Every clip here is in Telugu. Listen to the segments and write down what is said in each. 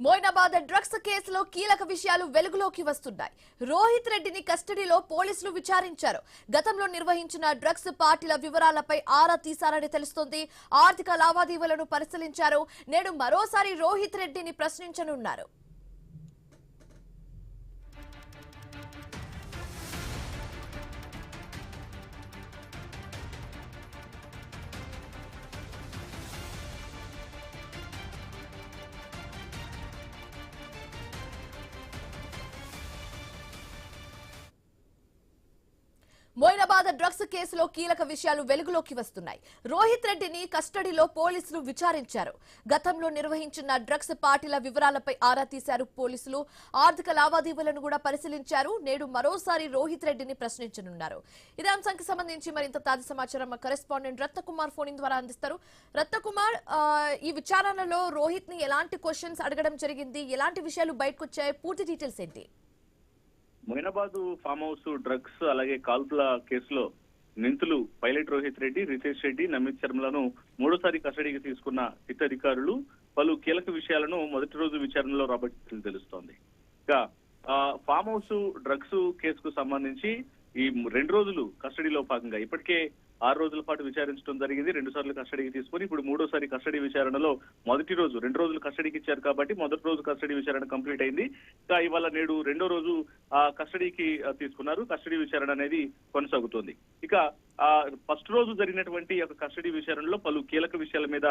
మోయినాబాద్ డ్రగ్స్ కేసులో కీలక విషయాలు వెలుగులోకి వస్తున్నాయి. రోహిత్ రెడ్డిని కస్టడీలో పోలీసులు విచారించారు. గతంలో నిర్వహించిన డ్రగ్స్ పార్టీల వివరాలపై ఆరా తీశారని తెలుస్తోంది. ఆర్థిక లావాదేవీలను పరిశీలించారు. నేడు మరోసారి రోహిత్ రెడ్డిని ప్రశ్నించనున్నారు. మోయినాబాద్ డ్రగ్స్ కేసులో కీలక విషయాలు వెలుగులోకి వస్తున్నాయి. రోహిత్ రెడ్డిని కస్టడీలో పోలీసులు విచారించారు. గతంలో నిర్వహించిన డ్రగ్స్ పార్టీల వివరాలపై ఆరా తీశారు పోలీసులు. ఆర్థిక లావాదేవీలను కూడా పరిశీలించారు. నేడు మరోసారి రోహిత్ రెడ్డిని ప్రశ్నించనున్నారు. ఇదే అంశానికి సంబంధించి మరింత తాజా సమాచారం మా కరెస్పాండెంట్ రత్నకుమార్ ఫోన్ ద్వారా అందిస్తారు. రత్నకుమార్, ఈ విచారణలో రోహిత్ ని ఎలాంటి క్వశ్చన్స్ అడగడం జరిగింది, ఎలాంటి విషయాలు బయటకు వచ్చాయి, పూర్తి డీటెయిల్స్ ఏంటి? మొయినాబాద్ ఫామ్ హౌస్ డ్రగ్స్ అలాగే కాల్పుల కేసులో నిందితులు పైలట్ రోహిత్ రెడ్డి, రితేష్ రెడ్డి, నమిత్ శర్మలను మూడోసారి కస్టడీకి తీసుకున్న సిట్ అధికారులు పలు కీలక విషయాలను మొదటి రోజు విచారణలో రాబట్టి తెలుస్తోంది. ఇక ఫామ్ హౌస్ డ్రగ్స్ కేసుకు సంబంధించి ఈ 2 రోజులు కస్టడీలో భాగంగా ఇప్పటికే 6 రోజుల పాటు విచారించడం జరిగింది. 2 సార్లు కస్టడీకి తీసుకుని ఇప్పుడు మూడోసారి కస్టడీ విచారణలో మొదటి రోజు 2 రోజులు కస్టడీకి ఇచ్చారు కాబట్టి మొదటి రోజు కస్టడీ విచారణ కంప్లీట్ అయింది. ఇంకా ఇవాళ నేడు 2వ రోజు కస్టడీకి తీసుకున్నారు. కస్టడీ విచారణ అనేది కొనసాగుతోంది. ఇక ఫస్ట్ రోజు జరిగినటువంటి కస్టడీ విచారణలో పలు కీలక విషయాల మీద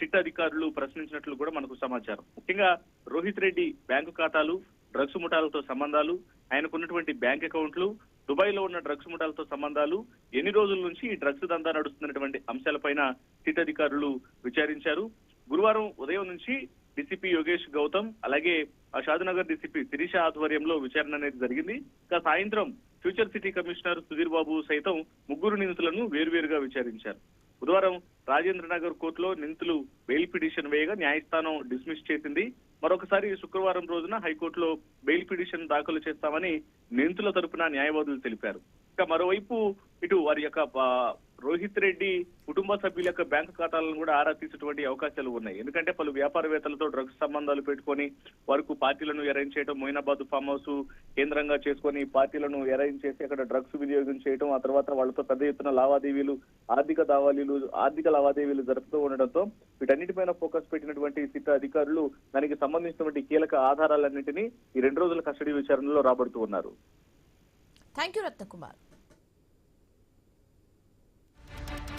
సిట్ అధికారులు ప్రశ్నించినట్లు కూడా మనకు సమాచారం. ముఖ్యంగా రోహిత్ రెడ్డి బ్యాంకు ఖాతాలు, డ్రగ్స్ ముఠాలతో సంబంధాలు, ఆయనకున్నటువంటి బ్యాంక్ అకౌంట్లు, దుబాయ్ లో ఉన్న డ్రగ్స్ ముఠాలతో సంబంధాలు, ఎన్ని రోజుల నుంచి ఈ డ్రగ్స్ దందా నడుస్తున్నటువంటి అంశాలపైన సిట్ అధికారులు విచారించారు. గురువారం ఉదయం నుంచి డీసీపీ యోగేష్ గౌతమ్ అలాగే షాద్నగర్ డీసీపీ శిరీష ఆధ్వర్యంలో విచారణ అనేది జరిగింది. ఇంకా సాయంత్రం future city commissioner Sudheer Babu సైతం 3 నిందితులను వేరువేరుగా విచారించారు. బుధవారం రాజేంద్రనగర్ కోర్టులో నిందితులు బెయిల్ పిటిషన్ వేయగా న్యాయస్థానం డిస్మిస్ చేసింది. మరొకసారి శుక్రవారం రోజున హైకోర్టులో బెయిల్ పిటిషన్ దాఖలు చేస్తామని నిందితుల తరపున న్యాయవాదులు తెలిపారు. ఇక మరోవైపు ఇటు వారి రోహిత్ రెడ్డి కుటుంబ సభ్యుల యొక్క బ్యాంకు ఖాతాలను కూడా ఆరా తీసేటువంటి అవకాశాలు ఉన్నాయి. ఎందుకంటే పలు వ్యాపారవేత్తలతో డ్రగ్స్ సంబంధాలు పెట్టుకొని వారికి పార్టీలను అరేంజ్ చేయడం, మొయినాబాద్ ఫామ్ హౌస్ కేంద్రంగా చేసుకొని పార్టీలను అరేంజ్ చేసి అక్కడ డ్రగ్స్ వినియోగం చేయడం, ఆ తర్వాత వాళ్ళతో పెద్ద ఎత్తున లావాదేవీలు, ఆర్థిక లావాదేవీలు జరుపుతూ ఉండడంతో వీటన్నిటిపైన ఫోకస్ పెట్టినటువంటి సిట్ అధికారులు దానికి సంబంధించినటువంటి కీలక ఆధారాలన్నింటినీ ఈ 2 రోజుల కస్టడీ విచారణలో రాబడుతూ ఉన్నారు. Thank you Ratnakumar.